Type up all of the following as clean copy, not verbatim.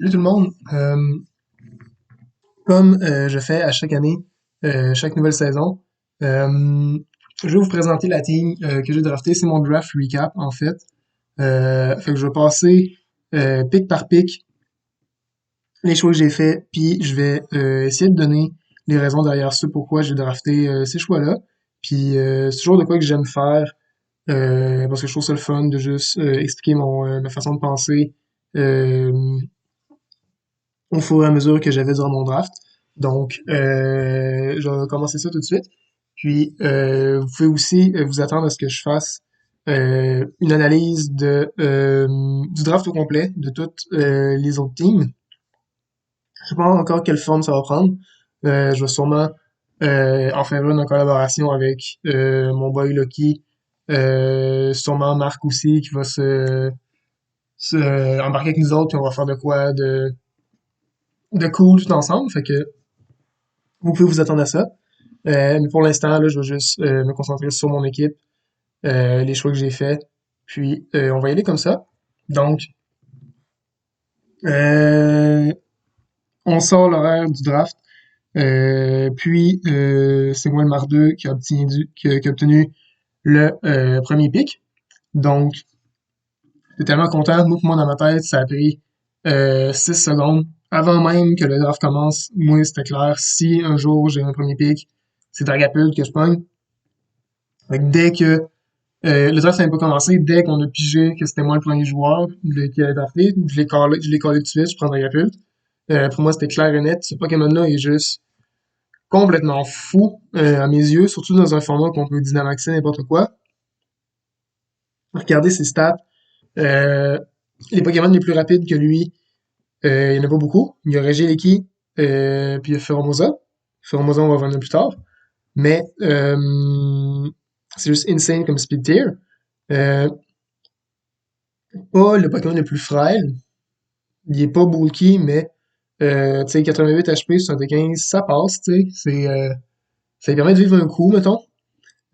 Salut tout le monde. Comme je fais à chaque année, chaque nouvelle saison, euh, je vais vous présenter la team que j'ai draftée. C'est mon draft recap en fait. Fait que je vais passer pick par pick les choix que j'ai faits, puis je vais essayer de donner les raisons derrière ça, pourquoi j'ai drafté ces choix-là. Puis c'est toujours de quoi que j'aime faire, parce que je trouve ça le fun de juste expliquer ma façon de penser. Euh, au fur et à mesure que j'avais durant mon draft. Donc, je vais commencer ça tout de suite. Puis, vous pouvez aussi vous attendre à ce que je fasse une analyse du draft au complet de toutes les autres teams. Je sais pas encore quelle forme ça va prendre. Je vais sûrement en faire une en collaboration avec mon boy Lucky, sûrement Marc aussi qui va se embarquer avec nous autres, puis on va faire de quoi de cool tout ensemble. Fait que vous pouvez vous attendre à ça. Mais pour l'instant, là, je vais juste me concentrer sur mon équipe, les choix que j'ai faits. Puis, on va y aller comme ça. Donc, euh, on sort l'horaire du draft. Puis, c'est moi le mardeux qui a obtenu le premier pick. Donc, j'étais tellement content. Moi, dans ma tête, ça a pris 6 secondes. Avant même que le draft commence, moi, c'était clair. Si un jour j'ai un premier pick, c'est Dragapult que je pogne. Fait que dès que le draft n'avait pas commencé, dès qu'on a pigé que c'était moi le premier joueur qui allait drafté, je l'ai collé tout de suite, je prends Dragapult. Pour moi, c'était clair et net. Ce Pokémon-là est juste complètement fou à mes yeux, surtout dans un format qu'on peut dynamaxer n'importe quoi. Regardez ses stats. Euh, les Pokémon les plus rapides que lui, il n'y en a pas beaucoup. Il y a Regieleki, puis il y a Feromosa. Feromosa, on va revenir plus tard. Mais c'est juste insane comme speed tier. Euh, Pas le Pokémon le plus frêle. Il est pas bulky, mais tu sais, 88 HP, 75, ça passe, tu sais. Ça lui permet de vivre un coup, mettons.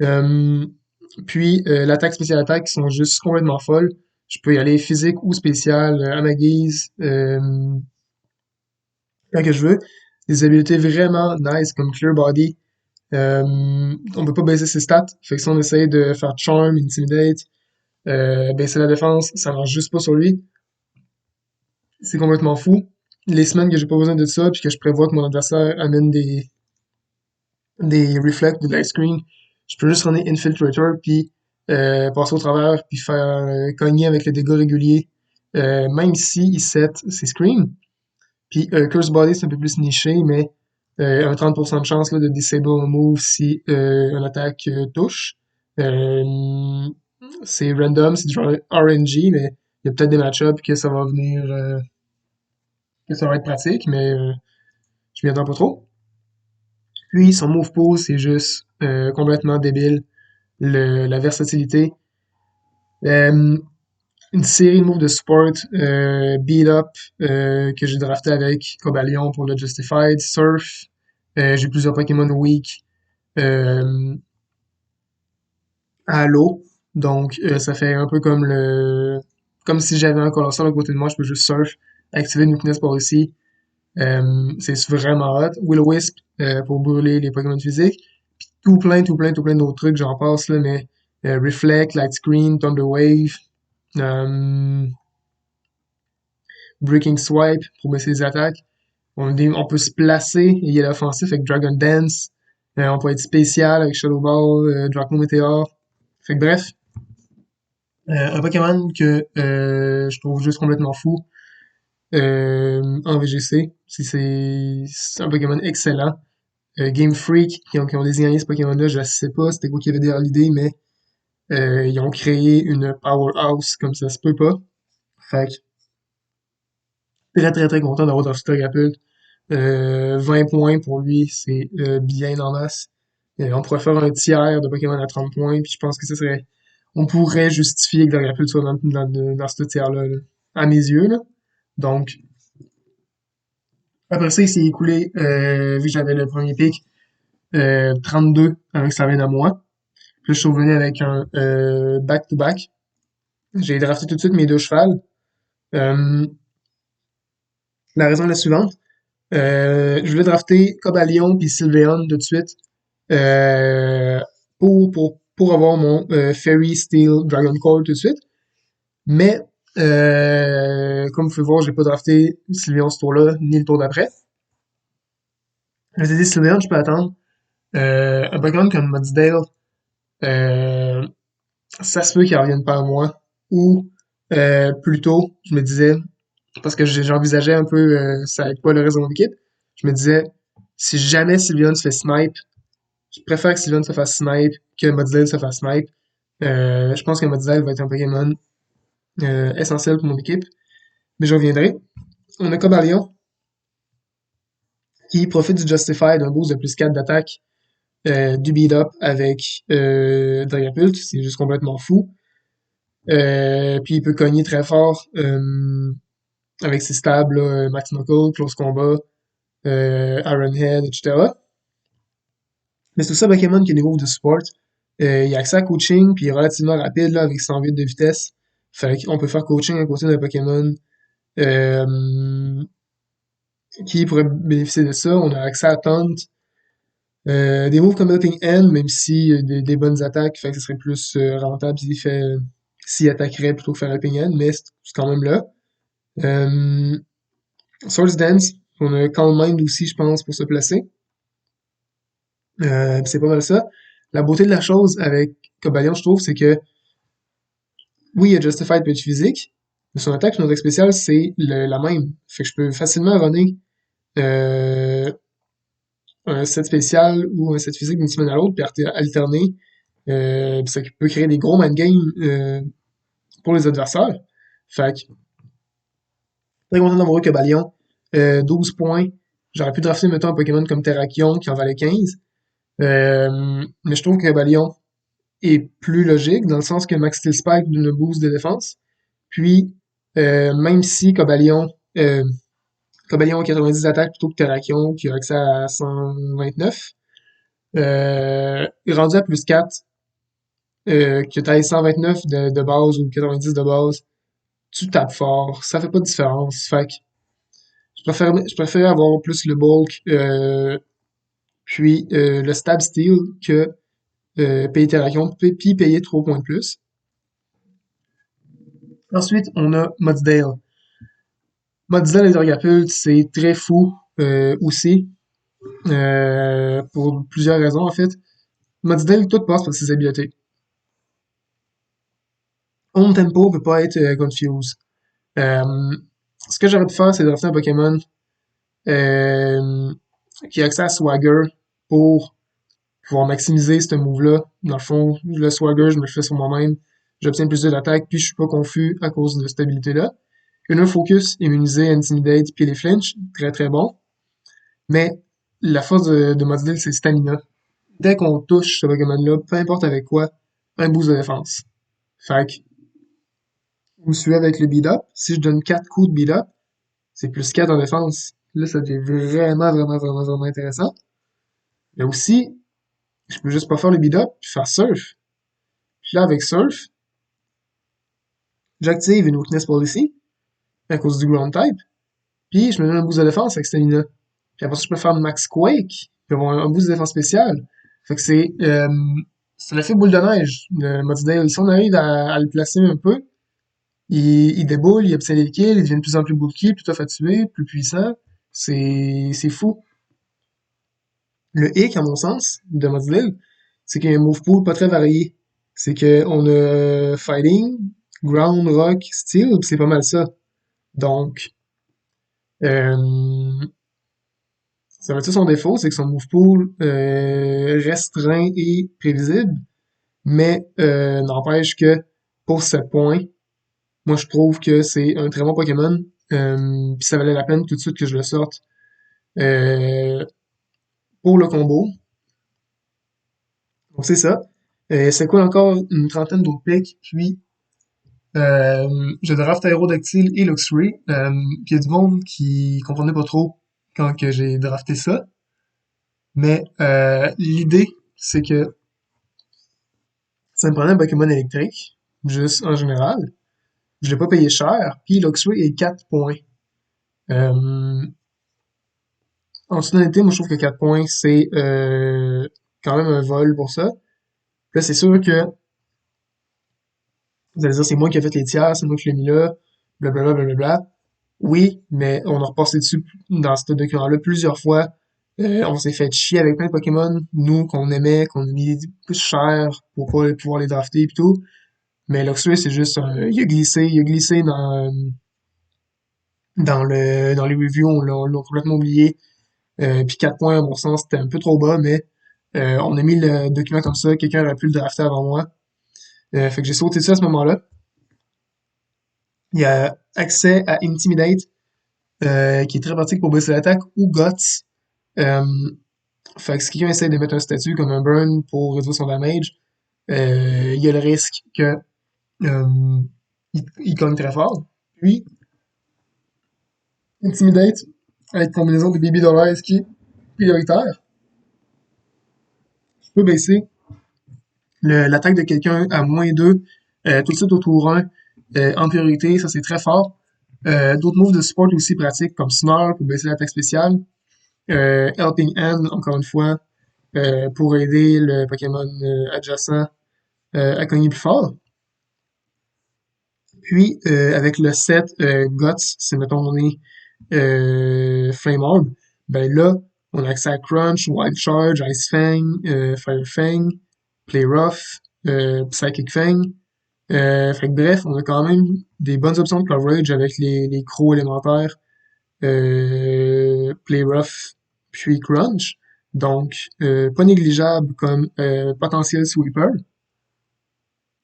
Euh, Puis l'attaque spéciale attaque qui sont juste complètement folles. Je peux y aller physique ou spécial à ma guise quand que je veux. Des habiletés vraiment nice comme Clear Body. On peut pas baisser ses stats. Fait que si on essaye de faire Charm, Intimidate, baisser la défense, ça marche juste pas sur lui. C'est complètement fou. Les semaines que j'ai pas besoin de ça, puis que je prévois que mon adversaire amène des reflects, de light screen, je peux juste runner Infiltrator, puis passer au travers, puis faire cogner avec les dégâts réguliers, même si il set ses screens. Puis Curse Body, c'est un peu plus niché, mais un 30% de chance là, de disable un move si une attaque touche. Euh, c'est random, c'est du RNG, mais il y a peut-être des match-ups que ça va venir, que ça va être pratique, mais je m'y attends pas trop. Puis son move pool, c'est juste complètement débile. La versatilité. Euh, une série de moves de support, Beat Up, que j'ai drafté avec Cobalion pour le Justified, Surf. J'ai plusieurs Pokémon Weak à l'eau. Donc ça fait un peu comme si j'avais un Colossal à côté de moi, je peux juste Surf, activer une Weakness Policy. C'est vraiment hot. Will-O-Wisp pour brûler les Pokémon physiques. Puis tout plein d'autres trucs, j'en passe là, mais Reflect, Light Screen, Thunder Wave, euh, Breaking Swipe pour baisser les attaques. On peut se placer et y aller offensif avec Dragon Dance. On peut être spécial avec Shadow Ball, Draco Meteor. Fait que bref, un Pokémon que je trouve juste complètement fou en VGC. C'est un Pokémon excellent. Game Freak qui ont désigné ce Pokémon-là, je sais pas c'était quoi qui avait derrière l'idée, mais ils ont créé une powerhouse comme ça se peut pas. Fait que très content d'avoir dans ce Dragapult. 20 points pour lui, c'est bien en masse. On pourrait faire un tiers de Pokémon à 30 points, puis je pense que ce serait. On pourrait justifier que Dragapult soit dans ce tiers-là, là, à mes yeux. Là. Donc, après ça, il s'est écoulé, vu que j'avais le premier pick, 32 avec sa veine à moi. Puis je suis revenu avec un back-to-back. J'ai drafté tout de suite mes deux chevals. Euh, La raison est la suivante. Je voulais drafter Cobalion puis Sylveon tout de suite euh, pour avoir mon Fairy Steel Dragon Core tout de suite. Mais comme vous pouvez voir, j'ai pas drafté Sylveon ce tour-là, ni le tour d'après. Je me suis dit Sylveon, je peux attendre. Un Pokémon comme Mudsdale, euh, ça se peut qu'il revienne pas à moi. Ou plutôt, je me disais, parce que j'envisageais un peu ça avec quoi le reste de mon équipe, je me disais, si jamais Sylveon se fait snipe, je préfère que Sylveon se fasse snipe que Mudsdale se fasse snipe. Je pense que Mudsdale va être un Pokémon essentiel pour mon équipe, mais je reviendrai. On a Cobalion qui profite du Justify d'un boost de plus 4 d'attaque, du beat up avec Dragapult, c'est juste complètement fou. Puis il peut cogner très fort avec ses stabs, là, Max Knuckle, Close Combat, Iron Head, etc. Mais c'est tout ça Pokémon qui est des moves de support. Il a accès à coaching, puis il est relativement rapide là, avec 108 de vitesse. Fait qu'on peut faire coaching à côté d'un Pokémon euh, qui pourrait bénéficier de ça. On a accès à Taunt. Des moves comme Helping Hand, même si des bonnes attaques, fait que ce serait plus rentable s'il attaquerait plutôt que faire Helping Hand, mais c'est quand même là. Euh, Swords Dance, on a Calm Mind aussi, je pense, pour se placer. C'est pas mal ça. La beauté de la chose avec Cobalion, je trouve, c'est que oui, il y a Justified peut être physique, mais son attaque et son attaque spéciale, c'est la même. Fait que je peux facilement runner euh, un set spécial ou un set physique d'une semaine à l'autre, puis alterner. Puis ça peut créer des gros mind games pour les adversaires. Fait que, très content d'avoir eu Cobalion. 12 points. J'aurais pu drafter, mettons, un Pokémon comme Terrakion qui en valait 15. Mais je trouve que Cobalion est plus logique, dans le sens que Max Steel Spike donne un boost de défense. Puis, même si Cobalion a 90 attaques plutôt que Terrakion, qui a accès à 129, rendu à plus 4, que tu 129 de base ou 90 de base, tu tapes fort, ça fait pas de différence. Fait que je préfère avoir plus le bulk, puis le stab steel que payer Terrakion, puis payer 3 points de plus. Ensuite, on a Mudsdale. Mudsdale et Dragapult, c'est très fou aussi, pour plusieurs raisons en fait. Mudsdale, tout passe par ses habiletés. On tempo peut pas être confuse. Euh, Ce que j'aurais pu faire, c'est de drafter un Pokémon euh, qui a accès à Swagger pour pouvoir maximiser ce move-là. Dans le fond, le Swagger, je me le fais sur moi-même. J'obtiens plus d'attaque, puis je suis pas confus à cause de cette habilité-là. Une focus, immuniser, intimidate, puis les flinch, très très bon. Mais la force de Mudsdale, c'est stamina. Dès qu'on touche ce Pokémon-là, peu importe avec quoi, un boost de défense. Fait que, vous me suivez avec le beat-up. Si je donne 4 coups de beat-up, c'est plus 4 en défense. Là, ça devient vraiment intéressant. Mais aussi, je peux juste pas faire le beat-up puis faire surf. Puis là, avec surf, j'active une weakness policy à cause du ground type. Puis je me donne un boost de défense avec stamina. Puis après ça, je peux faire Max Quake, puis avoir un boost de défense spécial. Fait que c'est l'effet boule de neige de Mudsdale. Si on arrive à le placer un peu, il déboule, il obtient les kills, il devient de plus en plus bulky, plus tough à tuer, plus puissant. C'est fou. Le hic, à mon sens, de Mudsdale, c'est qu'il y a un move pool pas très varié. C'est que on a Fighting, Ground, Rock, Steel, pis c'est pas mal ça. Donc, euh, ça va être ça son défaut, c'est que son move pool restreint et prévisible, mais n'empêche que pour 7 points, moi je trouve que c'est un très bon Pokémon, puis ça valait la peine tout de suite que je le sorte euh, pour le combo. Donc c'est ça. C'est quoi encore une trentaine d'autres picks, puis je draft Aerodactyl et Luxray, puis il y a du monde qui comprenait pas trop quand que j'ai drafté ça, mais l'idée c'est que ça me prenait un Pokémon électrique, juste en général. Je l'ai pas payé cher, puis Luxray est 4 points. Euh, En toute honnêteté, moi je trouve que 4 points, c'est quand même un vol pour ça. Là, c'est sûr que vous allez dire c'est moi qui ai fait les tiers, c'est moi qui l'ai mis là, blablabla, blablabla. Oui, mais on a repassé dessus dans ce document-là plusieurs fois. On s'est fait chier avec plein de Pokémon, nous, qu'on aimait, qu'on a mis plus cher pour pas pouvoir les drafter et tout. Mais Luxray, c'est juste, il a glissé dans les reviews, on l'a complètement oublié. Puis 4 points, à mon sens, c'était un peu trop bas, mais on a mis le document comme ça, quelqu'un aurait pu le drafter avant moi. Fait que j'ai sauté ça à ce moment-là. Il y a accès à Intimidate, qui est très pratique pour baisser l'attaque, ou Guts. Euh, Fait que si quelqu'un essaie de mettre un statut comme un burn pour réduire son damage, il y a le risque que il cogne très fort. Puis, Intimidate, avec combinaison de Baby Dollars qui est prioritaire, je peux baisser l'attaque de quelqu'un à -2 tout de suite au tour 1 en priorité, ça c'est très fort. D'autres moves de support aussi pratiques comme Snarl pour baisser l'attaque spéciale. Helping Hand, encore une fois, pour aider le Pokémon adjacent à cogner plus fort. Puis, avec le set Guts, c'est mettons on est Flame Orb, ben là, on a accès à Crunch, Wild Charge, Ice Fang, Fire Fang, Play Rough, Psychic Fang. Fait que bref, on a quand même des bonnes options de coverage avec les crocs élémentaires, Play Rough, puis Crunch. Donc, pas négligeable comme potentiel sweeper.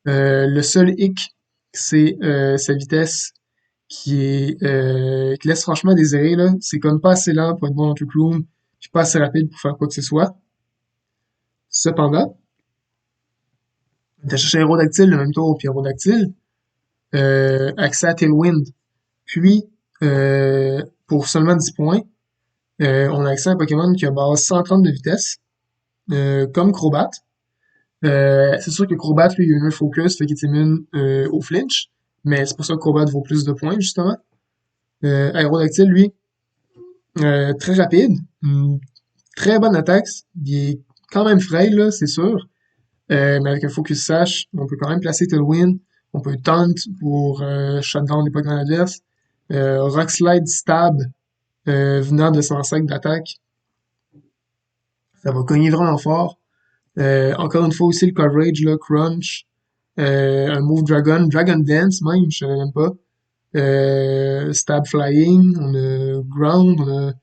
Le seul hic, c'est sa vitesse qui laisse franchement à désirer, là. C'est comme pas assez lent pour être bon dans Trick Room, puis pas assez rapide pour faire quoi que ce soit. Cependant, t'as cherché Aérodactyle le même tour, puis Aérodactyle, accès à Tailwind. Puis, pour seulement 10 points, on a accès à un Pokémon qui a base 130 de vitesse, comme Crobat. C'est sûr que Crobat, lui, il a une focus, fait qu'il est immune au flinch, mais c'est pour ça que Crobat vaut plus de points, justement. Aérodactyle, lui, très rapide, très bonne attaque, il est quand même frêle, là, c'est sûr, mais avec un focus sash, on peut quand même placer Tailwind, on peut taunt pour shutdown les Pokémon adverses, Rock Slide Stab, venant de 105 d'attaque, ça va cogner vraiment fort. Encore une fois aussi le coverage, là, Crunch, un move Dragon, Dragon Dance même, je savais même pas. Stab Flying, on a Ground, on a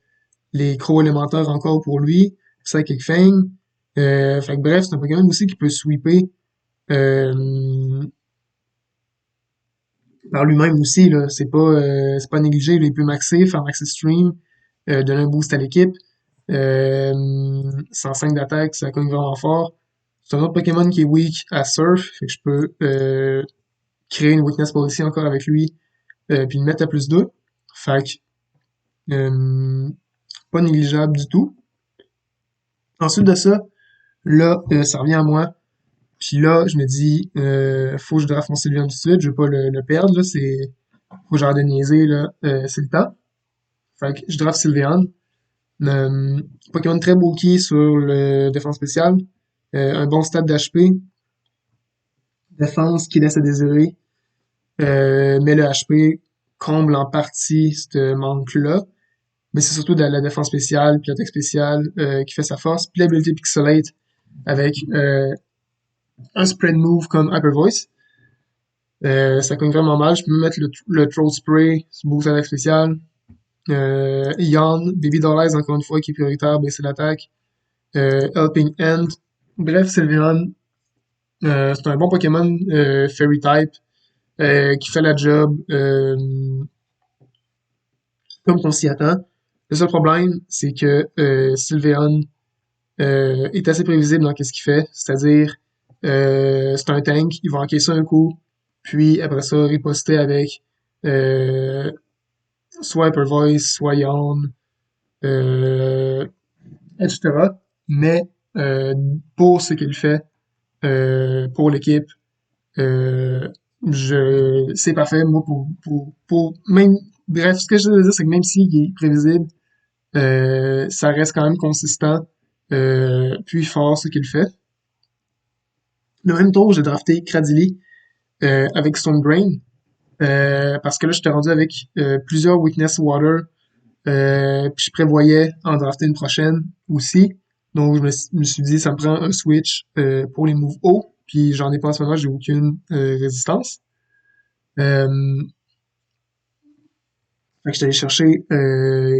les crocs élémentaires encore pour lui, Psychic Fang. Fait que bref, c'est un Pokémon aussi qui peut sweeper par lui-même aussi, là. C'est pas négligé, il peut maxer, faire maxi stream, donner un boost à l'équipe. 105 d'attaque, ça cogne vraiment fort. C'est un autre Pokémon qui est weak à Surf, fait que je peux créer une weakness policy encore avec lui, puis le mettre à +2. Fait que pas négligeable du tout. Ensuite de ça, là, ça revient à moi. Puis là, je me dis, faut que je draft mon Sylveon tout de suite, je veux pas le perdre, là, faut que j'arrête de niaiser, là, c'est le temps. Fait que je draft Sylveon. Pokémon très bulky sur le défense spéciale. Un bon stade d'HP. Défense qui laisse à désirer. Mais le HP comble en partie ce manque-là. Mais c'est surtout de la défense spéciale, puis l'attaque spéciale qui fait sa force. Puis l'habilité Pixelate avec un spread move comme Hyper Voice. Ça cogne vraiment mal. Je peux mettre le Troll Spray, boost attaque spéciale. Yawn, Baby Dollars encore une fois qui est prioritaire, baisser l'attaque. Helping Hand. Bref, Sylveon, c'est un bon Pokémon Fairy type qui fait la job comme on s'y attend. Le seul problème, c'est que Sylveon est assez prévisible dans ce qu'il fait, c'est-à-dire c'est un tank, il va encaisser un coup, puis après ça, riposter avec euh, soit Hyper Voice, soit Yawn, euh, etc. Mais pour ce qu'il fait, pour l'équipe, c'est parfait. Moi, pour même Bref, ce que je veux dire, c'est que même s'il est prévisible, ça reste quand même consistant, puis fort ce qu'il fait. Le même tour, j'ai drafté Cradily avec Stone Brain, parce que là, j'étais rendu avec plusieurs Weakness Water, puis je prévoyais en drafter une prochaine aussi. Donc, me suis dit, ça me prend un switch pour les moves hauts, puis j'en ai pas en ce moment, j'ai aucune résistance. Euh, Fait que j'étais allé chercher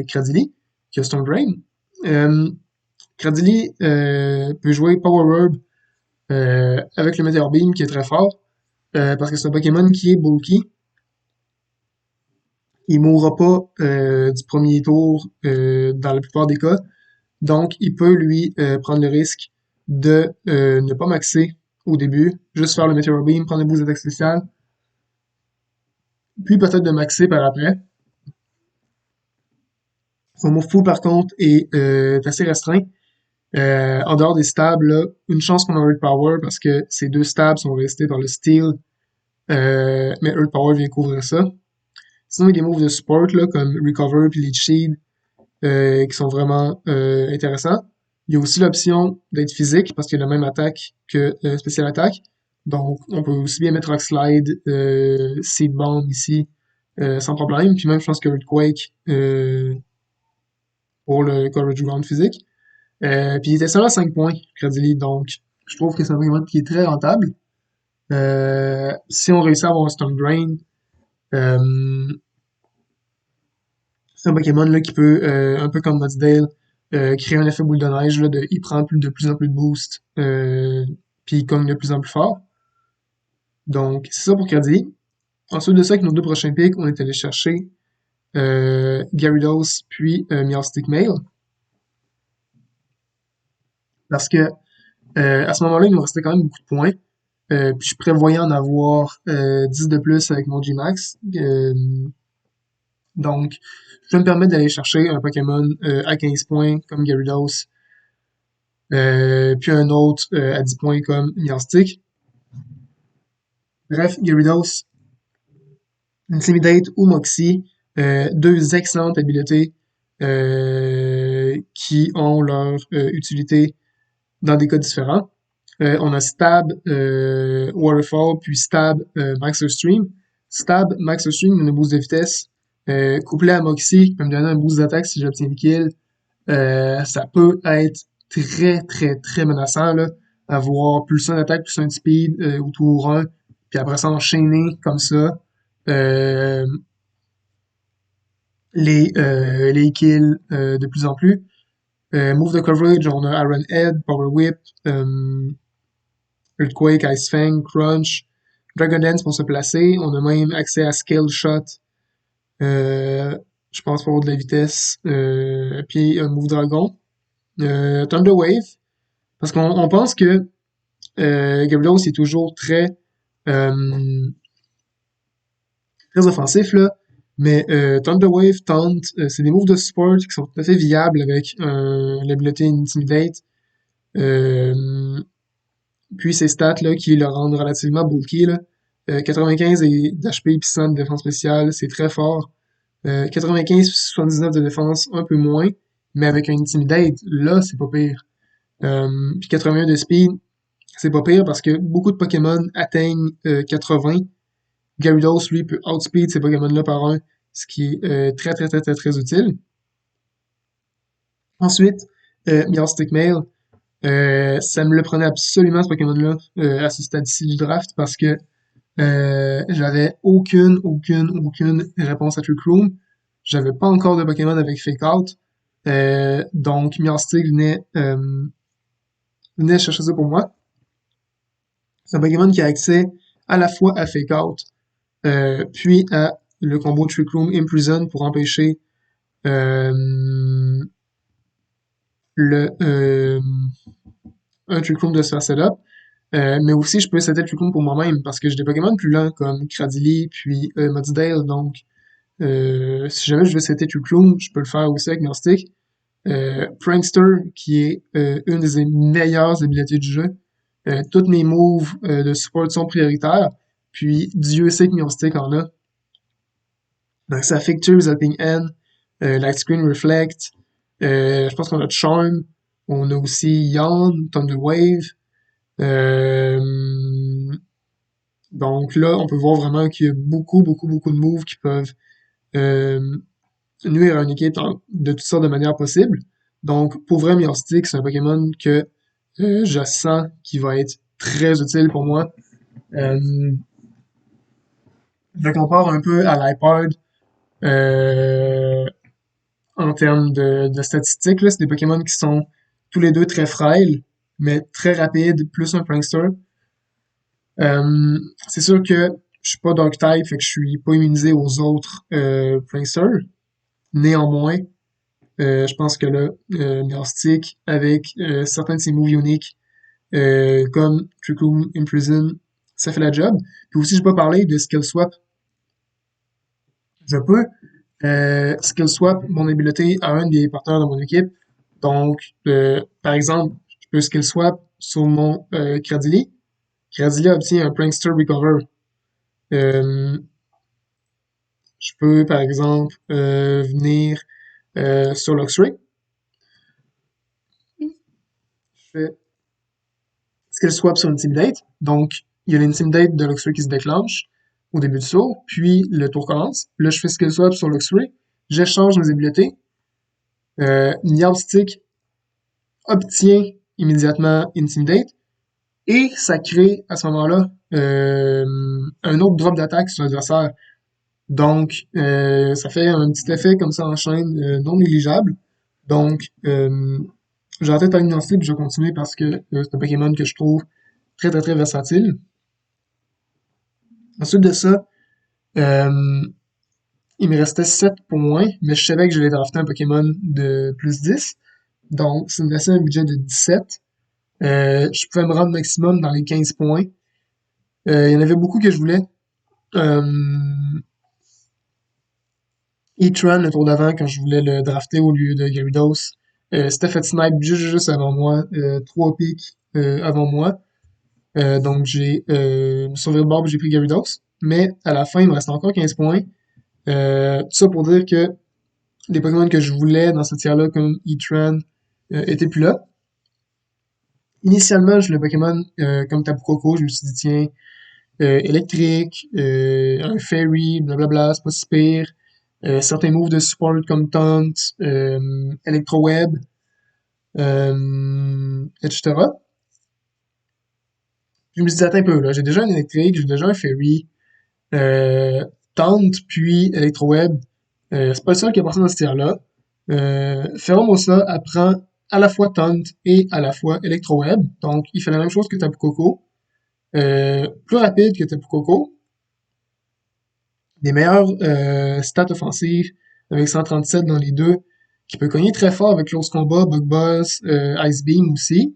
Cradily, qui a Stone Drain. Euh, Cradily peut jouer Power Herb avec le Meteor Beam qui est très fort, parce que c'est un Pokémon qui est bulky. Il mourra pas du premier tour dans la plupart des cas. Donc, il peut lui prendre le risque de ne pas maxer au début, juste faire le Meteor Beam, prendre le boost d'attaque spéciale, puis peut-être de maxer par après. Son move full, par contre, est assez restreint. En dehors des stabs, là, une chance qu'on a Earth Power parce que ces deux stabs sont restés par le Steel, mais Earth Power vient couvrir ça. Sinon, il y a des moves de support là, comme Recover puis Leech Seed qui sont vraiment intéressants. Il y a aussi l'option d'être physique parce qu'il y a la même attaque que Special Attack. Donc, on peut aussi bien mettre Rock Slide, Seed Bomb ici, sans problème. Puis même, je pense que Earthquake pour le Coverage Ground physique. Puis il était seulement à 5 points, Cradily, donc je trouve que c'est un Pokémon qui est très rentable. Si on réussit à avoir un Stone Drain, euh, c'est un Pokémon là, qui peut, un peu comme Mudsdale, créer un effet boule de neige, là, il prend de plus en plus de boost, puis il cogne de plus en plus fort. Donc, c'est ça pour Cradily. Ensuite de ça, avec nos deux prochains picks, on est allé chercher Gyarados puis Meowstic Mail. Parce que à ce moment-là, il nous restait quand même beaucoup de points. Puis je prévoyais en avoir 10 de plus avec mon Gmax. Donc, je vais me permettre d'aller chercher un Pokémon à 15 points comme Gyarados, puis un autre à 10 points comme Miastic. Bref, Gyarados, Intimidate ou Moxie, deux excellentes habiletés qui ont leur utilité dans des cas différents. On a Stab, Waterfall, puis Stab, Max Stream. Stab, Max Stream, une boost de vitesse. Couplé à Moxie, qui peut me donner un boost d'attaque si j'obtiens le kill. Ça peut être très, très, très menaçant, là. Avoir plus un d'attaque, plus un de speed au tour 1, puis après ça enchaîner comme ça. Euh, les kills de plus en plus. Move de coverage, on a Iron Head, Power Whip, Earthquake, Ice Fang, Crunch, Dragon Dance pour se placer. On a même accès à Scale Shot, euh, je pense pour de la vitesse, puis un Move Dragon. Thunder Wave, parce qu'on pense que Gyarados est toujours euh, très offensif, là. Mais Thunder Wave, Taunt, c'est des moves de support qui sont tout à fait viables avec l'habileté Intimidate. Euh, Puis ces stats-là qui le rendent relativement bulky, là. 95 d'HP et 100 de défense spéciale, c'est très fort. 95-79 de défense, un peu moins, mais avec un Intimidate, là, c'est pas pire. Puis 81 de speed, c'est pas pire parce que beaucoup de Pokémon atteignent 80. Gyarados, lui, peut outspeed ces Pokémon-là par un, ce qui est très, très, très, très, très utile. Ensuite, Meowstic Mail, ça me le prenait absolument ce Pokémon-là à ce stade-ci du draft parce que j'avais aucune réponse à Trick Room. J'avais pas encore de Pokémon avec Fake Out. Donc Meowstic venait chercher ça pour moi. C'est un Pokémon qui a accès à la fois à Fake Out, puis à le combo Trick Room Imprison pour empêcher euh, le un Trick Room de se faire setup. Mais aussi, je peux setter le Trick Room pour moi-même parce que j'ai des Pokémon plus lents comme Cradily puis Mudsdale. Donc, si jamais je veux setter Trick Room, je peux le faire aussi avec Meowstic. Prankster, qui est une des meilleures habiletés du jeu. Toutes mes moves de support sont prioritaires. Puis, Dieu sait que Meowstic en a. Donc ça fait Ficture, Resulting End, Light Screen Reflect, je pense qu'on a Charm, on a aussi Yawn, Thunder Wave. Euh, donc là, on peut voir vraiment qu'il y a beaucoup de moves qui peuvent euh, nuire à une équipe de toutes sortes de manières possibles. Donc, pour vrai, Miaustic, c'est un Pokémon que je sens qui va être très utile pour moi. Euh, je le compare un peu à l'iPod en termes de statistiques. Là, c'est des Pokémon qui sont tous les deux très frails, mais très rapides, plus un prankster. C'est sûr que je suis pas Dark-type, fait que je suis pas immunisé aux autres pranksters. Néanmoins, je pense que là, Miaustic, avec certains de ses moves uniques, comme Trick Room, Imprison, ça fait la job. Puis aussi, je peux parler de Skill Swap. Je peux Skill Swap mon habileté à un des partenaires de mon équipe. Donc, par exemple, je peux Skill Swap sur mon Cradily. Cradily obtient un Prankster Recover. Euh, je peux, par exemple, venir sur Luxray. Je fais Skill Swap sur Intimidate. Donc, il y a l'Intimidate de Luxray qui se déclenche au début du tour, puis le tour commence. Là, je fais Skill Swap sur Luxray. J'échange mes habiletés. Niabstick obtient immédiatement Intimidate et ça crée à ce moment-là un autre drop d'attaque sur l'adversaire. Donc, ça fait un petit effet comme ça en chaîne non négligeable. Donc, j'ai en tête un Niabstick puis je vais continuer parce que c'est un Pokémon que je trouve très versatile. Ensuite de ça, euh, il me restait 7 points, mais je savais que j'allais drafter un Pokémon de plus 10. Donc, ça me laissait un budget de 17. Je pouvais me rendre maximum dans les 15 points. Il y en avait beaucoup que je voulais. Euh, E-Tron, le tour d'avant, quand je voulais le drafter au lieu de Gyarados, c'était fait snipe juste avant moi, 3 pics avant moi. Donc j'ai sauvé le bord, j'ai pris Gyarados. Mais à la fin, il me reste encore 15 points. Tout ça pour dire que les Pokémon que je voulais dans ce tiers-là, comme E-Tron, étaient plus là. Initialement, je voulais Pokémon comme Tapu Koko. Je me suis dit, tiens, électrique, un fairy, blablabla, c'est pas si pire. Certains moves de support comme Taunt, Electroweb, etc. Je me suis dit, attends un peu, là, j'ai déjà un électrique, j'ai déjà un fairy, Taunt, puis Electroweb. C'est pas le seul qui a passé dans ce tiers-là. Pheromosa apprend à la fois Taunt et à la fois Electroweb. Donc, il fait la même chose que Tapu Koko. Plus rapide que Tapu Koko. Des meilleures stats offensives avec 137 dans les deux, qui peut cogner très fort avec Close Combat, Bug Buzz, Ice Beam aussi.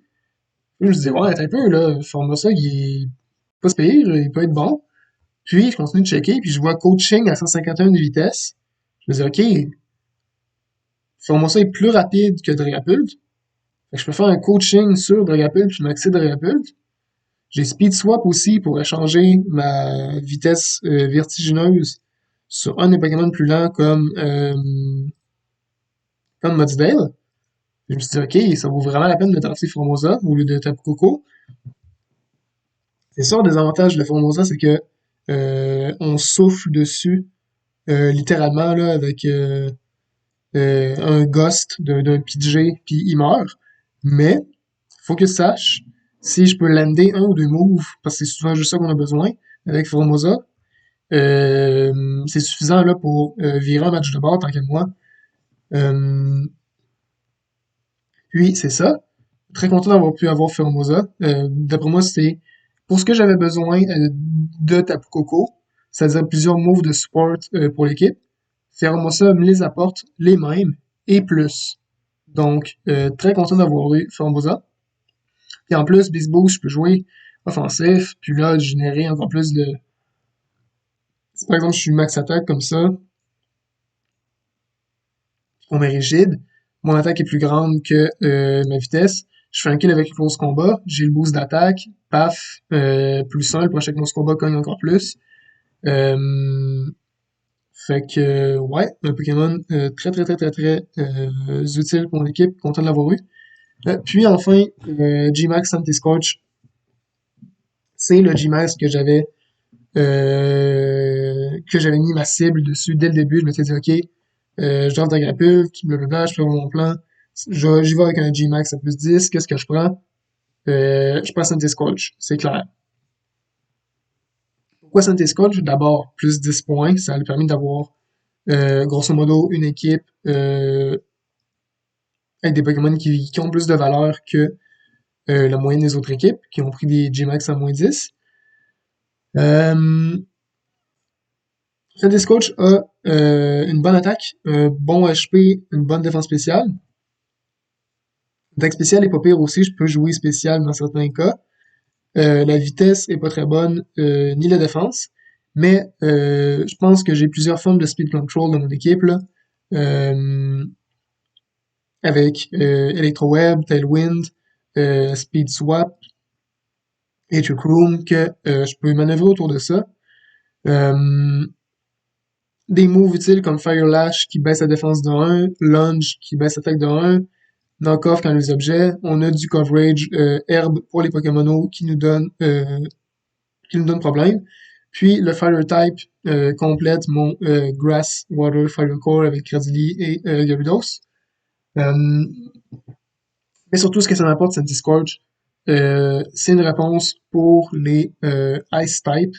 Puis je me disais, ouais, attends un peu, là, Formosa, il est pas si pire, il peut être bon. Puis je continue de checker, puis je vois Coaching à 151 de vitesse. Je me dis, ok, Formosa est plus rapide que Dragapult. Fait que je peux faire un coaching sur Dragapult, puis maxer Dragapult. J'ai Speed Swap aussi pour échanger ma vitesse vertigineuse sur un des Pokémon plus lents comme Mudsdale. Je me suis dit, ok, ça vaut vraiment la peine de drafter Formosa au lieu de Tapu Koko. C'est sûr, des avantages de Formosa, c'est que on souffle dessus littéralement là, avec un ghost d'un PJ, puis il meurt. Mais, faut que je sache si je peux lander un ou deux moves, parce que c'est souvent juste ça qu'on a besoin avec Formosa. C'est suffisant là pour virer un match de bord tant qu'à moi. Euh, Puis c'est ça. Très content d'avoir pu avoir Formosa. D'après moi, c'est pour ce que j'avais besoin de Tapu Koko, c'est-à-dire plusieurs moves de support pour l'équipe. Formosa me les apporte les mêmes et plus. Donc, très content d'avoir eu Formosa. Et en plus, Beast Boost, je peux jouer offensif, puis là, générer encore plus de... Si par exemple, je suis max attaque comme ça, on est rigide, mon attaque est plus grande que ma vitesse, je fais un kill avec close combat, j'ai le boost d'attaque, paf, plus 1, le prochain close combat cogne encore plus. Euh, Fait que, ouais, un Pokémon très, très, très, très, très utile pour mon équipe. Content de l'avoir eu. Puis enfin, G-Max Anti-Scorch. C'est le G-Max que j'avais mis ma cible dessus dès le début. Je m'étais dit, OK, je drafte Dragapult, blablabla, je fais mon plan. J'y vais avec un G-Max à plus 10. Qu'est-ce que je prends? Je prends Scorch, c'est clair. Pourquoi Scorch? D'abord, plus 10 points. Ça lui permet d'avoir, grosso modo, une équipe avec des Pokémon qui ont plus de valeur que la moyenne des autres équipes, qui ont pris des G-Max à moins 10. Euh, Coach a une bonne attaque, un bon HP, une bonne défense spéciale. L'attaque spéciale est pas pire aussi, je peux jouer spécial dans certains cas. La vitesse est pas très bonne, ni la défense. Mais je pense que j'ai plusieurs formes de speed control dans mon équipe là. Euh, avec Electroweb, Tailwind, Speed Swap, et Trick Room, que je peux manœuvrer autour de ça. Euh, des moves utiles comme Fire Lash qui baisse la défense de 1, Lunge qui baisse l'attaque de 1, Knock-off quand les objets. On a du coverage herbe pour les Pokémonos qui nous donne problème. Puis le Fire Type complète mon Grass, Water, Fire Core avec Cradily et Gyarados. Euh, mais surtout, ce que ça m'apporte, c'est Discord. C'est une réponse pour les Ice Type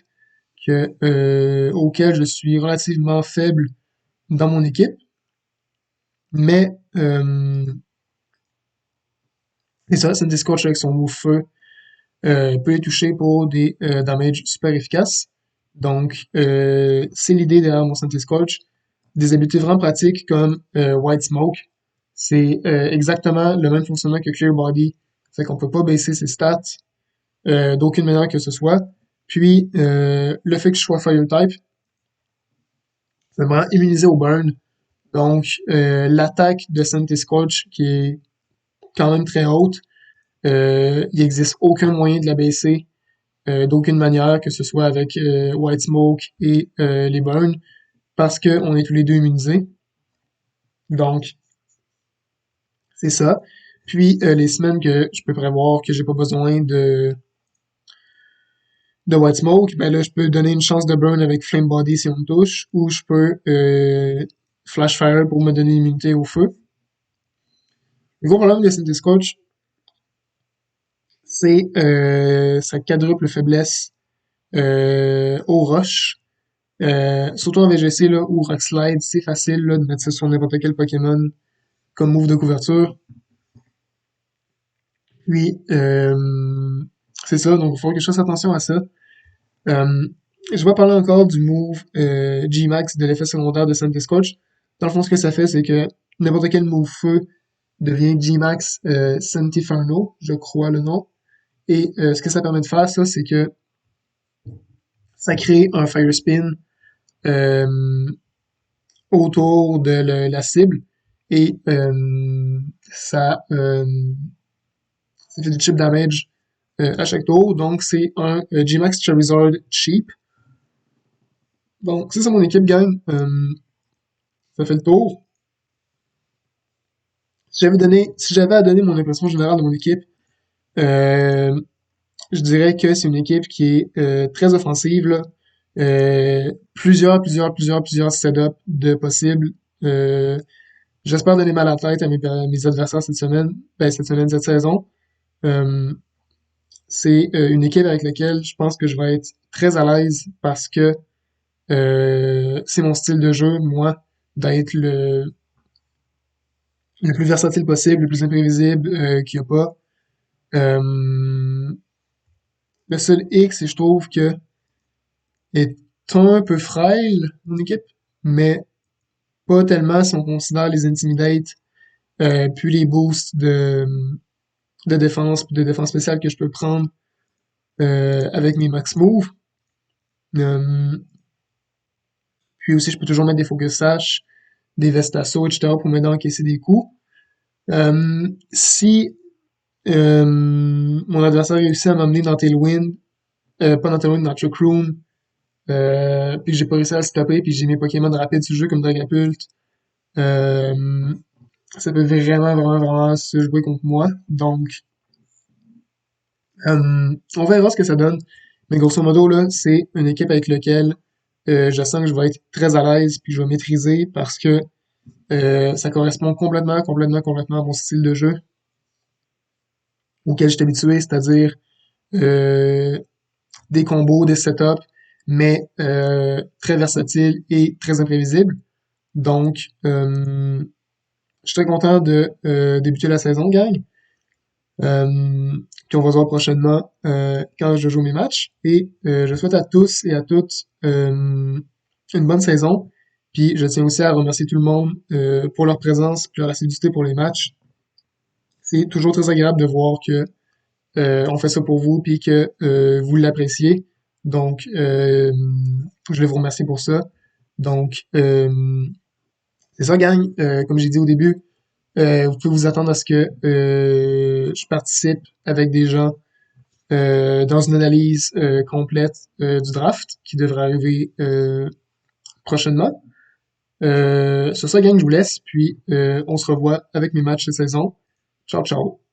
auxquels je suis relativement faible dans mon équipe. Mais c'est ça, c'est une Discord avec son move feu peut les toucher pour des damages super efficaces. Donc, c'est l'idée derrière mon Sentis Scorch. Des habiletés vraiment pratiques comme White Smoke. C'est exactement le même fonctionnement que Clear Body. Fait qu'on peut pas baisser ses stats d'aucune manière que ce soit. Puis, le fait que je sois Fire Type, ça me rend immunisé au burn. Donc, l'attaque de Sentis Scorch, qui est quand même très haute, il n'existe aucun moyen de la baisser d'aucune manière, que ce soit avec White Smoke et les burns, parce qu'on est tous les deux immunisés. Donc, c'est ça. Puis, les semaines que je peux prévoir que j'ai pas besoin de White Smoke, ben là, je peux donner une chance de burn avec Flame Body si on me touche, ou je peux Flash Fire pour me donner l'immunité au feu. Le gros problème de Synthis Coach, c'est sa quadruple faiblesse au rush. Surtout en VGC là, ou Rock Slide, c'est facile là, de mettre ça sur n'importe quel Pokémon comme move de couverture. Puis, c'est ça, donc il faut que je fasse attention à ça. Je vais parler encore du move G-Max de l'effet secondaire de Scourge. Dans le fond, ce que ça fait, c'est que n'importe quel move feu devient G-Max Sentiferno, je crois le nom. Et ce que ça permet de faire, ça, c'est que ça crée un Fire Spin euh, autour de la cible et ça fait du chip damage à chaque tour. Donc, c'est un G-Max Charizard cheap. Donc, c'est ça mon équipe gagne. Ça fait le tour. Si j'avais à donner mon impression générale de mon équipe, euh, je dirais que c'est une équipe qui est très offensive, là. Plusieurs setups de possibles. Euh, J'espère donner mal à la tête à mes adversaires cette saison. Euh, c'est une équipe avec laquelle je pense que je vais être très à l'aise parce que c'est mon style de jeu, moi, d'être le plus versatile possible, le plus imprévisible qu'il n'y a pas. Euh, le seul X, c'est je trouve que est un peu frêle, mon équipe, mais pas tellement si on considère les Intimidate, puis les boosts de défense, puis de défense spéciale que je peux prendre avec mes max moves. Euh, Puis aussi, je peux toujours mettre des focus sash, des vestassos, etc. pour m'aider à encaisser des coups. Si mon adversaire réussit à m'amener dans Tailwind, pas dans Tailwind, dans Trick Room, puis que j'ai pas réussi à le stopper, puis j'ai mes Pokémon rapides sur le jeu comme Dragapult, euh, ça peut vraiment se jouer contre moi. Donc, on verra ce que ça donne. Mais grosso modo, là, c'est une équipe avec laquelle je sens que je vais être très à l'aise puis je vais maîtriser parce que ça correspond complètement à mon style de jeu auquel je suis habitué, c'est-à-dire euh, des combos, des setups, mais très versatiles et très imprévisibles. Donc, je suis très content de débuter la saison, gang. Puis on va se voir prochainement quand je joue mes matchs. Et je souhaite à tous et à toutes une bonne saison. Puis je tiens aussi à remercier tout le monde pour leur présence et leur assiduité pour les matchs. C'est toujours très agréable de voir que on fait ça pour vous puis que vous l'appréciez. Donc, je voulais vous remercier pour ça. Donc, c'est ça, gang. Comme j'ai dit au début, vous pouvez vous attendre à ce que je participe avec des gens dans une analyse complète du draft qui devrait arriver prochainement. Sur ça, gang, je vous laisse, puis on se revoit avec mes matchs de saison. Ciao, ciao!